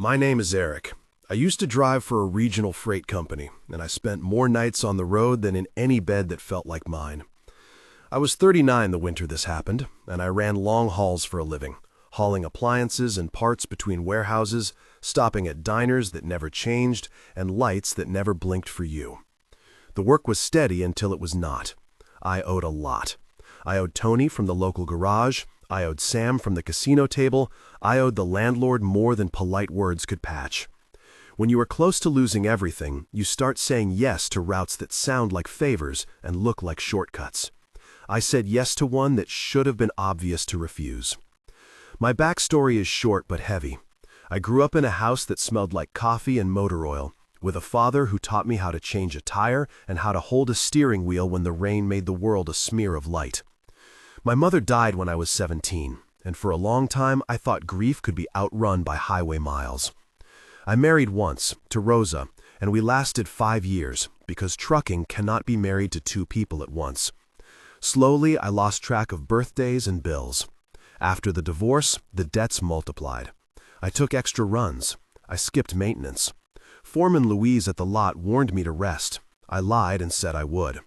My name is Eric. I used to drive for a regional freight company, and I spent more nights on the road than in any bed that felt like mine. I was 39 the winter this happened, and I ran long hauls for a living, hauling appliances and parts between warehouses, stopping at diners that never changed, and lights that never blinked for you. The work was steady until it was not. I owed a lot. I owed Tony from the local garage, I owed Sam from the casino table, I owed the landlord more than polite words could patch. When you are close to losing everything, you start saying yes to routes that sound like favors and look like shortcuts. I said yes to one that should have been obvious to refuse. My backstory is short but heavy. I grew up in a house that smelled like coffee and motor oil, with a father who taught me how to change a tire and how to hold a steering wheel when the rain made the world a smear of light. My mother died when I was 17, and for a long time I thought grief could be outrun by highway miles. I married once, to Rosa, and we lasted 5 years, because trucking cannot be married to two people at once. Slowly, I lost track of birthdays and bills. After the divorce, the debts multiplied. I took extra runs. I skipped maintenance. Foreman Louise at the lot warned me to rest. I lied and said I would.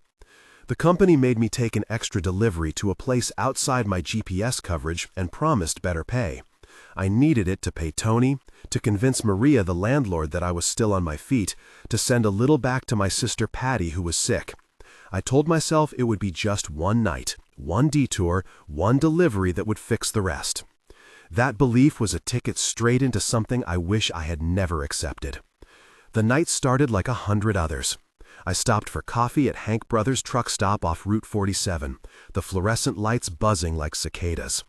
The company made me take an extra delivery to a place outside my GPS coverage and promised better pay. I needed it to pay Tony, to convince Maria, the landlord, that I was still on my feet, to send a little back to my sister Patty, who was sick. I told myself it would be just one night, one detour, one delivery that would fix the rest. That belief was a ticket straight into something I wish I had never accepted. The night started like 100 others. I stopped for coffee at Hank Brothers' truck stop off Route 47, the fluorescent lights buzzing like cicadas.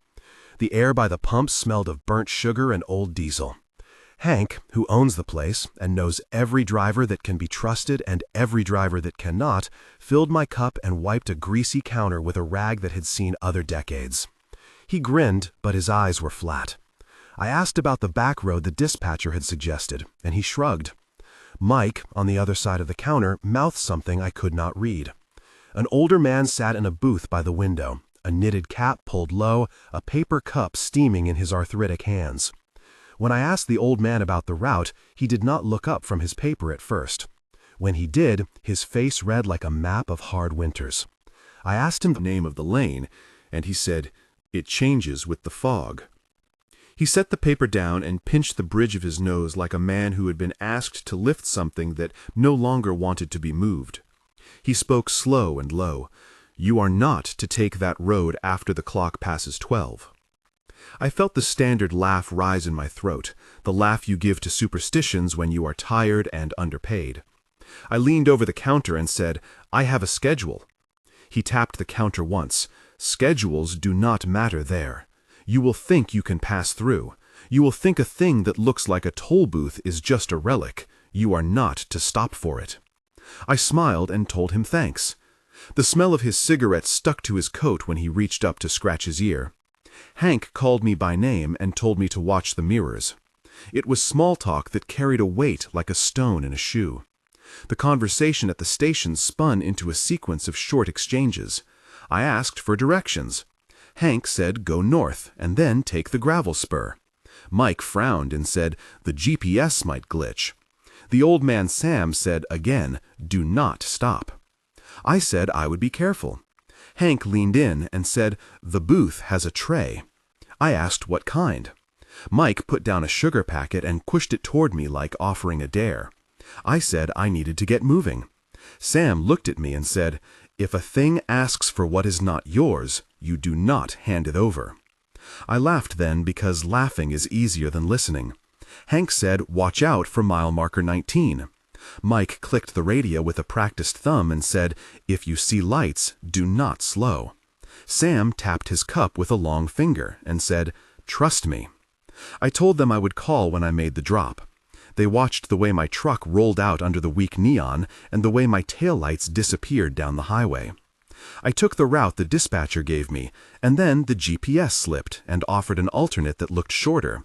The air by the pumps smelled of burnt sugar and old diesel. Hank, who owns the place and knows every driver that can be trusted and every driver that cannot, filled my cup and wiped a greasy counter with a rag that had seen other decades. He grinned, but his eyes were flat. I asked about the back road the dispatcher had suggested, and he shrugged. Mike, on the other side of the counter, mouthed something I could not read. An older man sat in a booth by the window, a knitted cap pulled low, a paper cup steaming in his arthritic hands. When I asked the old man about the route, he did not look up from his paper at first. When he did, his face read like a map of hard winters. I asked him the name of the lane, and he said, "It changes with the fog." He set the paper down and pinched the bridge of his nose like a man who had been asked to lift something that no longer wanted to be moved. He spoke slow and low. "You are not to take that road after the clock passes 12. I felt the standard laugh rise in my throat, the laugh you give to superstitions when you are tired and underpaid. I leaned over the counter and said, "I have a schedule." He tapped the counter once. "Schedules do not matter there. You will think you can pass through. You will think a thing that looks like a toll booth is just a relic. You are not to stop for it." I smiled and told him thanks. The smell of his cigarette stuck to his coat when he reached up to scratch his ear. Hank called me by name and told me to watch the mirrors. It was small talk that carried a weight like a stone in a shoe. The conversation at the station spun into a sequence of short exchanges. I asked for directions. Hank said go north and then take the gravel spur. Mike frowned and said the GPS might glitch. The old man Sam said again, do not stop. I said I would be careful. Hank leaned in and said the booth has a tray. I asked what kind. Mike put down a sugar packet and pushed it toward me like offering a dare. I said I needed to get moving. Sam looked at me and said, "If a thing asks for what is not yours, you do not hand it over." I laughed then because laughing is easier than listening. Hank said, "Watch out for mile marker 19. Mike clicked the radio with a practiced thumb and said, "If you see lights, do not slow." Sam tapped his cup with a long finger and said, "Trust me." I told them I would call when I made the drop. They watched the way my truck rolled out under the weak neon and the way my taillights disappeared down the highway. I took the route the dispatcher gave me, and then the GPS slipped and offered an alternate that looked shorter.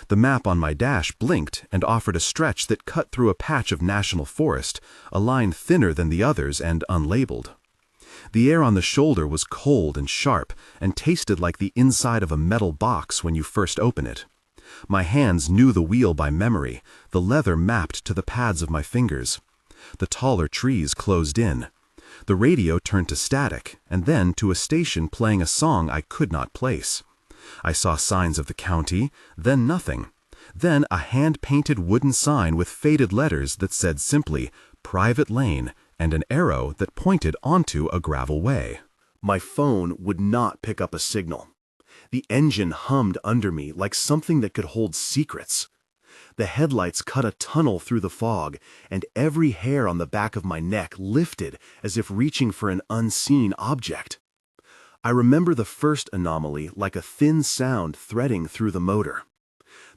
The map on my dash blinked and offered a stretch that cut through a patch of national forest, a line thinner than the others and unlabeled. The air on the shoulder was cold and sharp and tasted like the inside of a metal box when you first open it. My hands knew the wheel by memory, the leather mapped to the pads of my fingers. The taller trees closed in. The radio turned to static, and then to a station playing a song I could not place. I saw signs of the county, then nothing. Then a hand-painted wooden sign with faded letters that said simply, "Private Lane," and an arrow that pointed onto a gravel way. My phone would not pick up a signal. The engine hummed under me like something that could hold secrets. The headlights cut a tunnel through the fog, and every hair on the back of my neck lifted as if reaching for an unseen object. I remember the first anomaly like a thin sound threading through the motor.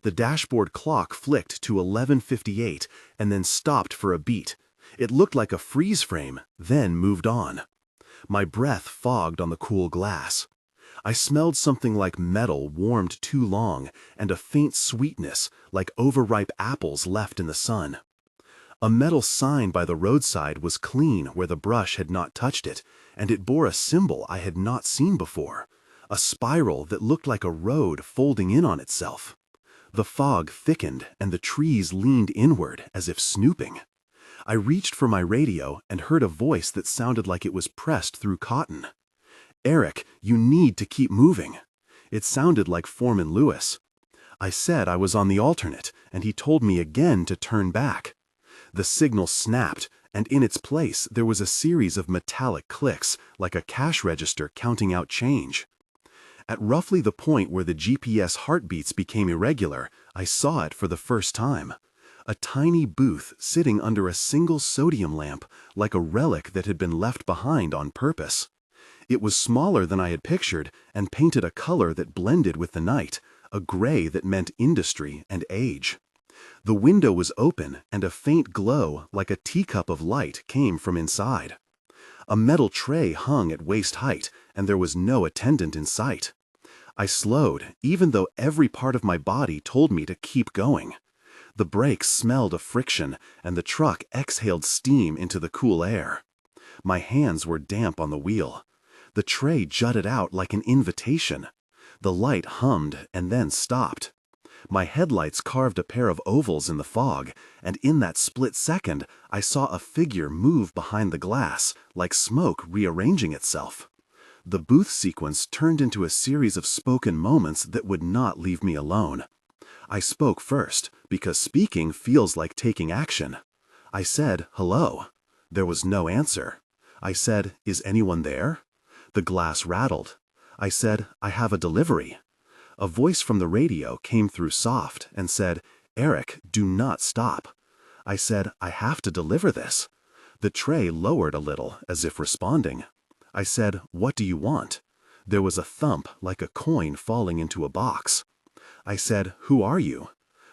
The dashboard clock flicked to 11:58 and then stopped for a beat. It looked like a freeze frame, then moved on. My breath fogged on the cool glass. I smelled something like metal warmed too long, and a faint sweetness, like overripe apples left in the sun. A metal sign by the roadside was clean where the brush had not touched it, and it bore a symbol I had not seen before, a spiral that looked like a road folding in on itself. The fog thickened, and the trees leaned inward as if snooping. I reached for my radio and heard a voice that sounded like it was pressed through cotton. "Eric, you need to keep moving." It sounded like Foreman Lewis. I said I was on the alternate, and he told me again to turn back. The signal snapped, and in its place there was a series of metallic clicks, like a cash register counting out change. At roughly the point where the GPS heartbeats became irregular, I saw it for the first time. A tiny booth sitting under a single sodium lamp, like a relic that had been left behind on purpose. It was smaller than I had pictured and painted a color that blended with the night, a gray that meant industry and age. The window was open and a faint glow like a teacup of light came from inside. A metal tray hung at waist height and there was no attendant in sight. I slowed, even though every part of my body told me to keep going. The brakes smelled of friction and the truck exhaled steam into the cool air. My hands were damp on the wheel. The tray jutted out like an invitation. The light hummed and then stopped. My headlights carved a pair of ovals in the fog, and in that split second, I saw a figure move behind the glass, like smoke rearranging itself. The booth sequence turned into a series of spoken moments that would not leave me alone. I spoke first, because speaking feels like taking action. I said, "Hello." There was no answer. I said, "Is anyone there?" The glass rattled. I said, "I have a delivery." A voice from the radio came through soft and said, "Eric, do not stop." I said, "I have to deliver this." The tray lowered a little, as if responding. I said, "What do you want?" There was a thump like a coin falling into a box. I said, "Who are you?"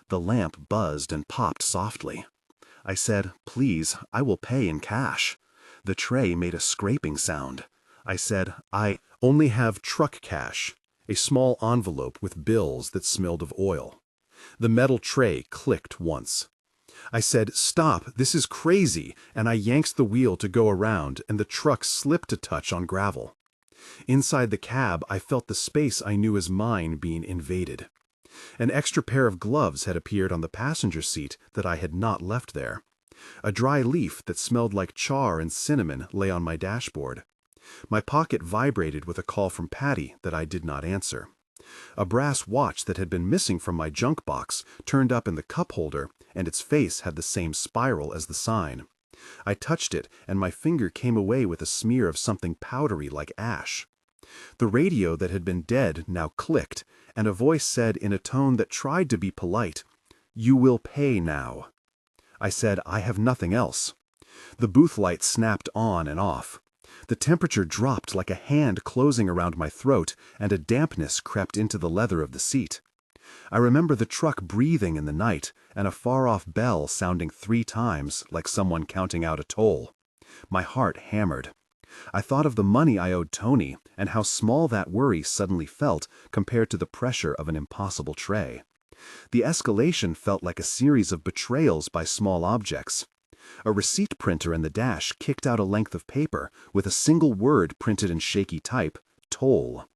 The lamp buzzed and popped softly. I said, "Please, I will pay in cash." The tray made a scraping sound. I said, "I only have truck cash," a small envelope with bills that smelled of oil. The metal tray clicked once. I said, "Stop, this is crazy," and I yanked the wheel to go around, and the truck slipped a touch on gravel. Inside the cab, I felt the space I knew as mine being invaded. An extra pair of gloves had appeared on the passenger seat that I had not left there. A dry leaf that smelled like char and cinnamon lay on my dashboard. My pocket vibrated with a call from Patty that I did not answer. A brass watch that had been missing from my junk box turned up in the cup holder, and its face had the same spiral as the sign. I touched it, and my finger came away with a smear of something powdery like ash. The radio that had been dead now clicked, and a voice said in a tone that tried to be polite, "You will pay now." I said, "I have nothing else." The booth light snapped on and off. The temperature dropped like a hand closing around my throat, and a dampness crept into the leather of the seat. I remember the truck breathing in the night, and a far-off bell sounding 3 times like someone counting out a toll. My heart hammered. I thought of the money I owed Tony, and how small that worry suddenly felt compared to the pressure of an impossible tray. The escalation felt like a series of betrayals by small objects. A receipt printer in the dash kicked out a length of paper with a single word printed in shaky type, "Toll."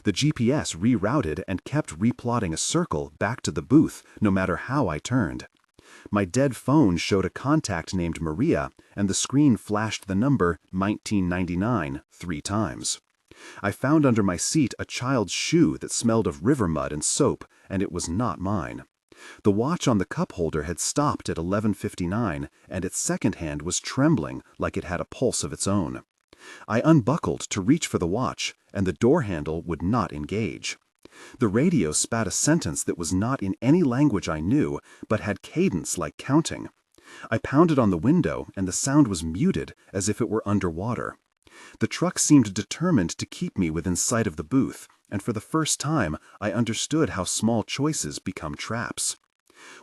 The GPS rerouted and kept replotting a circle back to the booth no matter how I turned. My dead phone showed a contact named Maria, and the screen flashed the number 1999 3 times. I found under my seat a child's shoe that smelled of river mud and soap, and it was not mine. The watch on the cup holder had stopped at 11:59, and its second hand was trembling like it had a pulse of its own. I unbuckled to reach for the watch, and the door handle would not engage. The radio spat a sentence that was not in any language I knew, but had cadence like counting. I pounded on the window, and the sound was muted, as if it were underwater. The truck seemed determined to keep me within sight of the booth, and for the first time I understood how small choices become traps.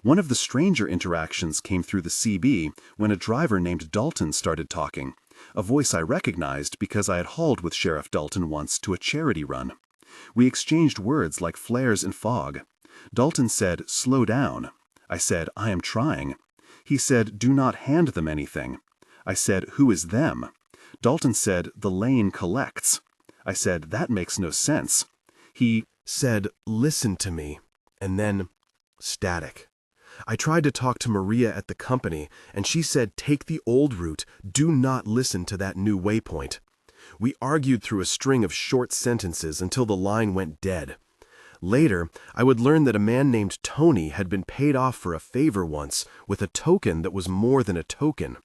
One of the stranger interactions came through the CB when a driver named Dalton started talking, a voice I recognized because I had hauled with Sheriff Dalton once to a charity run. We exchanged words like flares and fog. Dalton said, "Slow down." I said, "I am trying." He said, "Do not hand them anything." I said, "Who is them?" Dalton said, "The lane collects." I said, "That makes no sense." He said, "Listen to me," and then static. I tried to talk to Maria at the company, and she said, "Take the old route. Do not listen to that new waypoint." We argued through a string of short sentences until the line went dead. Later, I would learn that a man named Tony had been paid off for a favor once with a token that was more than a token.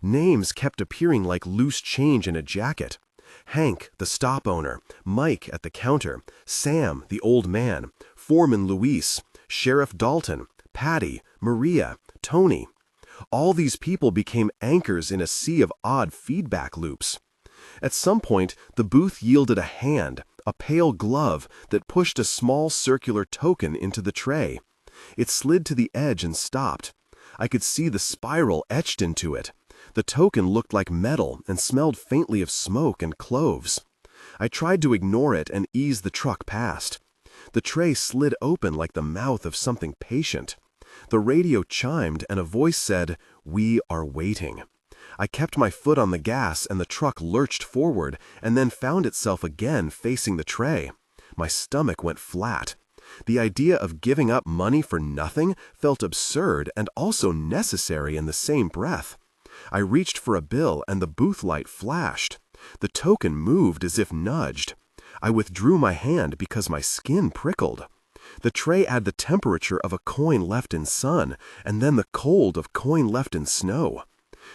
Names kept appearing like loose change in a jacket. Hank, the stop owner, Mike at the counter, Sam, the old man, Foreman Luis, Sheriff Dalton, Patty, Maria, Tony. All these people became anchors in a sea of odd feedback loops. At some point, the booth yielded a hand, a pale glove that pushed a small circular token into the tray. It slid to the edge and stopped. I could see the spiral etched into it. The token looked like metal and smelled faintly of smoke and cloves. I tried to ignore it and ease the truck past. The tray slid open like the mouth of something patient. The radio chimed and a voice said, "We are waiting." I kept my foot on the gas and the truck lurched forward and then found itself again facing the tray. My stomach went flat. The idea of giving up money for nothing felt absurd and also necessary in the same breath. I reached for a bill and the booth light flashed. The token moved as if nudged. I withdrew my hand because my skin prickled. The tray had the temperature of a coin left in sun, and then the cold of coin left in snow.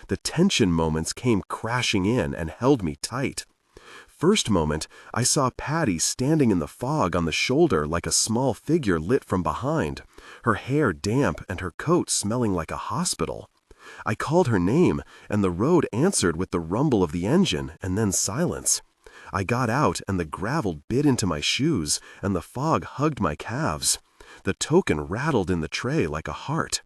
The tension moments came crashing in and held me tight. First moment, I saw Patty standing in the fog on the shoulder like a small figure lit from behind, her hair damp and her coat smelling like a hospital. I called her name, and the road answered with the rumble of the engine and then silence. I got out, and the gravel bit into my shoes, and the fog hugged my calves. The token rattled in the tray like a heart.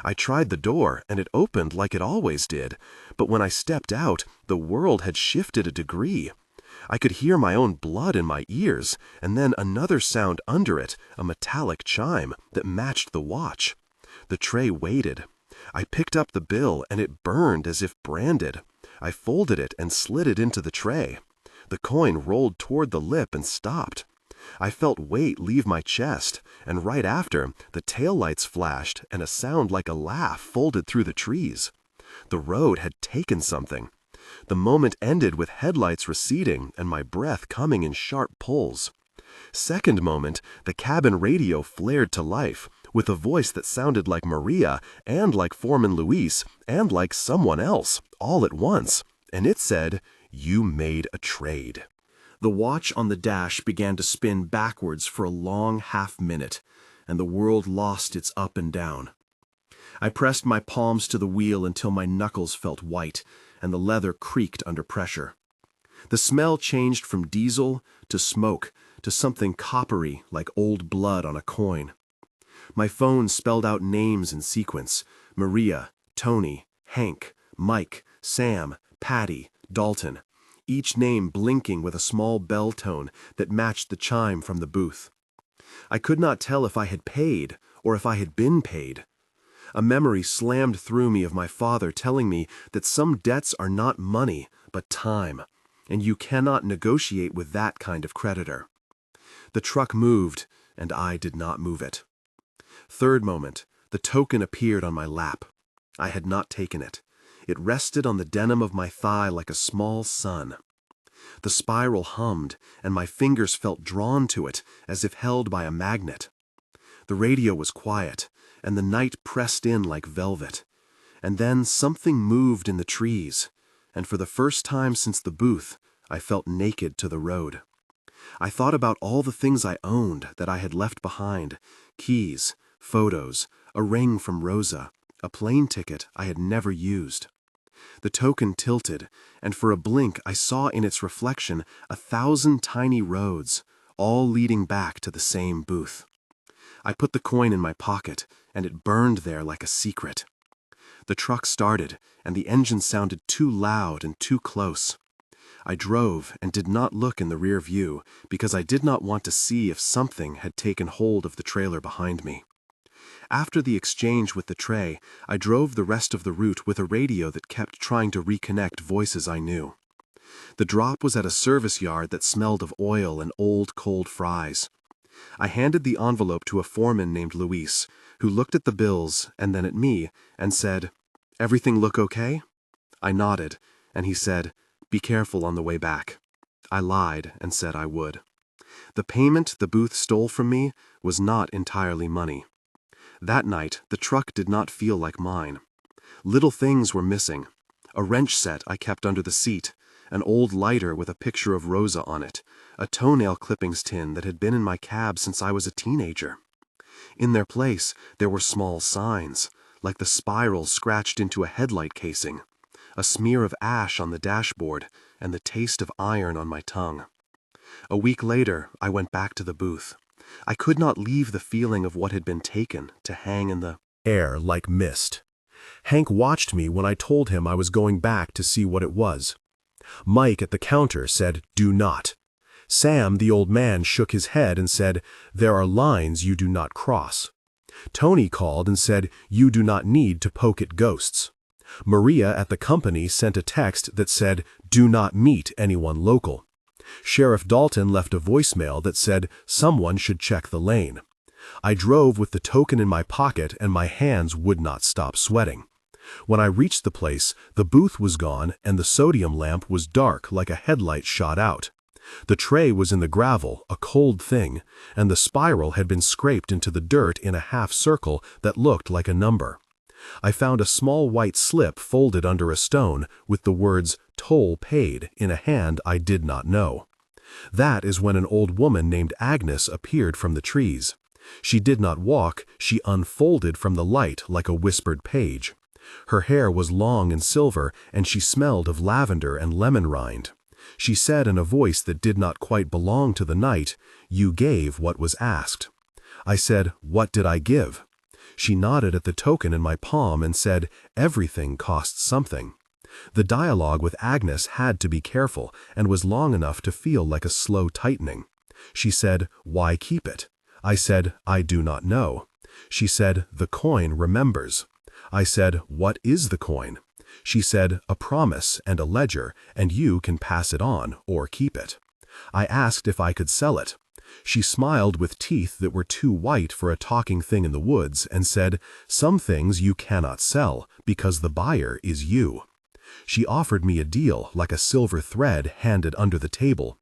I tried the door, and it opened like it always did, but when I stepped out, the world had shifted a degree. I could hear my own blood in my ears, and then another sound under it, a metallic chime that matched the watch. The tray waited. I picked up the bill, and it burned as if branded. I folded it and slid it into the tray. The coin rolled toward the lip and stopped. I felt weight leave my chest, and right after, the taillights flashed and a sound like a laugh folded through the trees. The road had taken something. The moment ended with headlights receding and my breath coming in sharp pulls. Second moment, the cabin radio flared to life, with a voice that sounded like Maria, and like Foreman Luis, and like someone else, all at once, and it said, "You made a trade." The watch on the dash began to spin backwards for a long half-minute, and the world lost its up and down. I pressed my palms to the wheel until my knuckles felt white, and the leather creaked under pressure. The smell changed from diesel to smoke to something coppery like old blood on a coin. My phone spelled out names in sequence: Maria, Tony, Hank, Mike, Sam, Patty, Dalton, each name blinking with a small bell tone that matched the chime from the booth. I could not tell if I had paid or if I had been paid. A memory slammed through me of my father telling me that some debts are not money, but time, and you cannot negotiate with that kind of creditor. The truck moved, and I did not move it. Third moment, the token appeared on my lap. I had not taken it. It rested on the denim of my thigh like a small sun. The spiral hummed, and my fingers felt drawn to it as if held by a magnet. The radio was quiet, and the night pressed in like velvet. And then something moved in the trees, and for the first time since the booth, I felt naked to the road. I thought about all the things I owned that I had left behind: keys, photos, a ring from Rosa, a plane ticket I had never used. The token tilted, and for a blink I saw in its reflection 1,000 tiny roads, all leading back to the same booth. I put the coin in my pocket, and it burned there like a secret. The truck started, and the engine sounded too loud and too close. I drove and did not look in the rear view because I did not want to see if something had taken hold of the trailer behind me. After the exchange with the tray, I drove the rest of the route with a radio that kept trying to reconnect voices I knew. The drop was at a service yard that smelled of oil and old cold fries. I handed the envelope to a foreman named Luis, who looked at the bills and then at me and said, "Everything look okay?" I nodded, and he said, "Be careful on the way back." I lied and said I would. The payment the booth stole from me was not entirely money. That night, the truck did not feel like mine. Little things were missing: a wrench set I kept under the seat, an old lighter with a picture of Rosa on it, a toenail clippings tin that had been in my cab since I was a teenager. In their place, there were small signs, like the spiral scratched into a headlight casing, a smear of ash on the dashboard, and the taste of iron on my tongue. A week later, I went back to the booth. I could not leave the feeling of what had been taken to hang in the air like mist. Hank watched me when I told him I was going back to see what it was. Mike at the counter said, "Do not." Sam, the old man, shook his head and said, "There are lines you do not cross." Tony called and said, "You do not need to poke at ghosts." Maria at the company sent a text that said, "Do not meet anyone local." Sheriff Dalton left a voicemail that said someone should check the lane. I drove with the token in my pocket and my hands would not stop sweating. When I reached the place, the booth was gone and the sodium lamp was dark like a headlight shot out. The tray was in the gravel, a cold thing, and the spiral had been scraped into the dirt in a half circle that looked like a number. I found a small white slip folded under a stone with the words "Toll paid" in a hand I did not know. That is when an old woman named Agnes appeared from the trees. She did not walk, she unfolded from the light like a whispered page. Her hair was long and silver, and she smelled of lavender and lemon rind. She said in a voice that did not quite belong to the night, "You gave what was asked." I said, "What did I give?" She nodded at the token in my palm and said, "Everything costs something." The dialogue with Agnes had to be careful and was long enough to feel like a slow tightening. She said, "Why keep it?" I said, "I do not know." She said, "The coin remembers." I said, "What is the coin?" She said, "A promise and a ledger, and you can pass it on or keep it." I asked if I could sell it. She smiled with teeth that were too white for a talking thing in the woods and said, "Some things you cannot sell because the buyer is you." She offered me a deal like a silver thread handed under the table.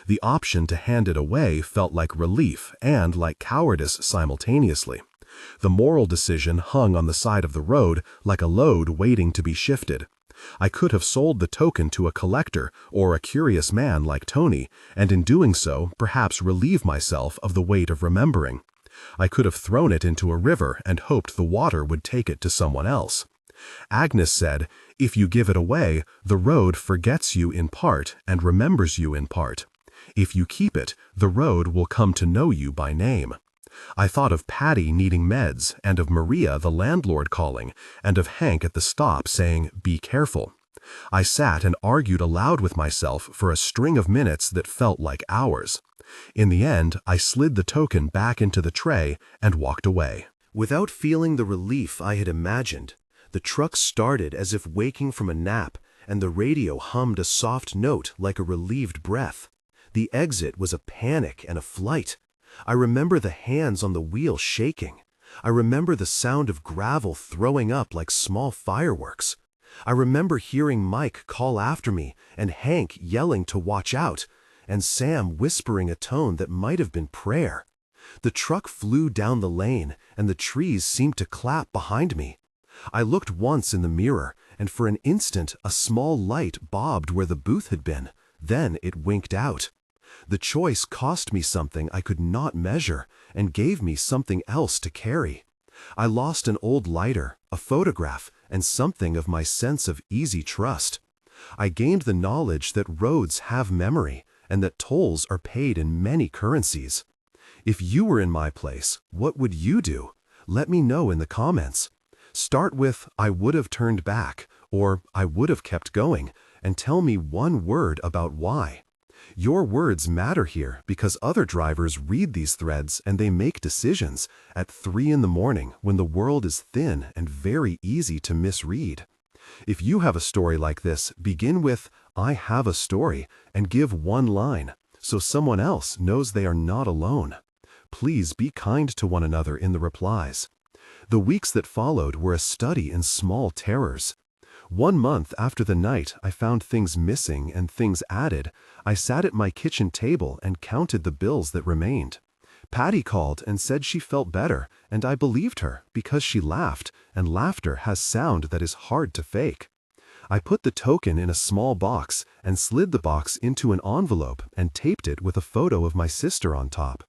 The option to hand it away felt like relief and like cowardice simultaneously. The moral decision hung on the side of the road like a load waiting to be shifted. I could have sold the token to a collector or a curious man like Tony, and in doing so, perhaps relieve myself of the weight of remembering. I could have thrown it into a river and hoped the water would take it to someone else. Agnes said, "If you give it away, the road forgets you in part and remembers you in part. If you keep it, the road will come to know you by name." I thought of Patty needing meds, and of Maria the landlord calling, and of Hank at the stop saying, "Be careful." I sat and argued aloud with myself for a string of minutes that felt like hours. In the end, I slid the token back into the tray and walked away. Without feeling the relief I had imagined, the truck started as if waking from a nap, and the radio hummed a soft note like a relieved breath. The exit was a panic and a flight. I remember the hands on the wheel shaking. I remember the sound of gravel throwing up like small fireworks. I remember hearing Mike call after me and Hank yelling to watch out, and Sam whispering a tone that might have been prayer. The truck flew down the lane, and the trees seemed to clap behind me. I looked once in the mirror, and for an instant a small light bobbed where the booth had been. Then it winked out. The choice cost me something I could not measure and gave me something else to carry. I lost an old lighter, a photograph, and something of my sense of easy trust. I gained the knowledge that roads have memory and that tolls are paid in many currencies. If you were in my place, what would you do? Let me know in the comments. Start with "I would have turned back" or "I would have kept going," and tell me one word about why. Your words matter here because other drivers read these threads and they make decisions at 3 in the morning when the world is thin and very easy to misread. If you have a story like this, begin with "I have a story" and give one line so someone else knows they are not alone. Please be kind to one another in the replies. The weeks that followed were a study in small terrors. 1 month after the night I found things missing and things added, I sat at my kitchen table and counted the bills that remained. Patty called and said she felt better, and I believed her because she laughed, and laughter has sound that is hard to fake. I put the token in a small box and slid the box into an envelope and taped it with a photo of my sister on top.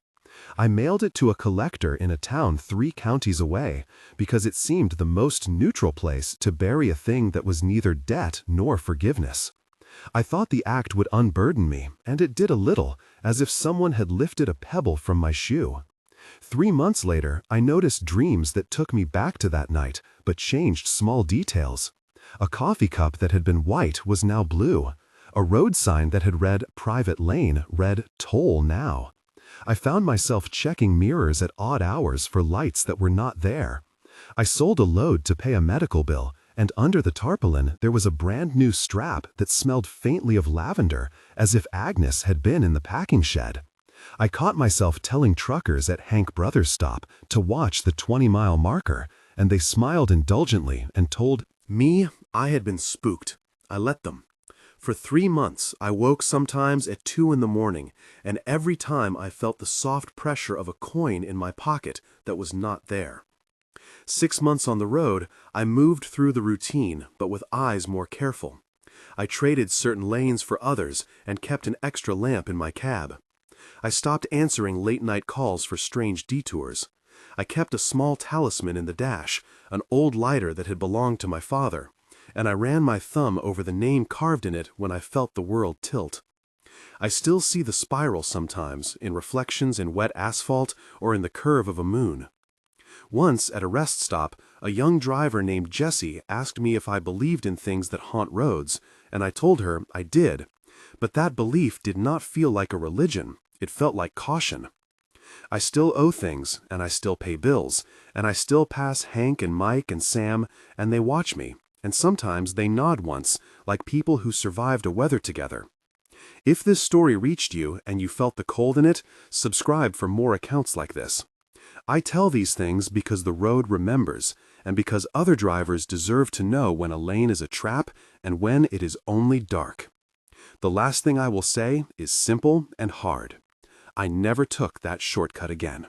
I mailed it to a collector in a town 3 counties away because it seemed the most neutral place to bury a thing that was neither debt nor forgiveness. I thought the act would unburden me, and it did a little, as if someone had lifted a pebble from my shoe. 3 months later, I noticed dreams that took me back to that night, but changed small details. A coffee cup that had been white was now blue. A road sign that had read "Private Lane" read "Toll Now." I found myself checking mirrors at odd hours for lights that were not there. I sold a load to pay a medical bill, and under the tarpaulin there was a brand new strap that smelled faintly of lavender, as if Agnes had been in the packing shed. I caught myself telling truckers at Hank Brothers' stop to watch the 20-mile marker, and they smiled indulgently and told me I had been spooked. I let them. For 3 months, I woke sometimes at 2 in the morning, and every time I felt the soft pressure of a coin in my pocket that was not there. 6 months on the road, I moved through the routine, but with eyes more careful. I traded certain lanes for others and kept an extra lamp in my cab. I stopped answering late-night calls for strange detours. I kept a small talisman in the dash, an old lighter that had belonged to my father, and I ran my thumb over the name carved in it when I felt the world tilt. I still see the spiral sometimes, in reflections in wet asphalt or in the curve of a moon. Once, at a rest stop, a young driver named Jesse asked me if I believed in things that haunt roads, and I told her I did. But that belief did not feel like a religion, it felt like caution. I still owe things, and I still pay bills, and I still pass Hank and Mike and Sam, and they watch me, and sometimes they nod once, like people who survived a weather together. If this story reached you and you felt the cold in it, subscribe for more accounts like this. I tell these things because the road remembers, and because other drivers deserve to know when a lane is a trap and when it is only dark. The last thing I will say is simple and hard. I never took that shortcut again.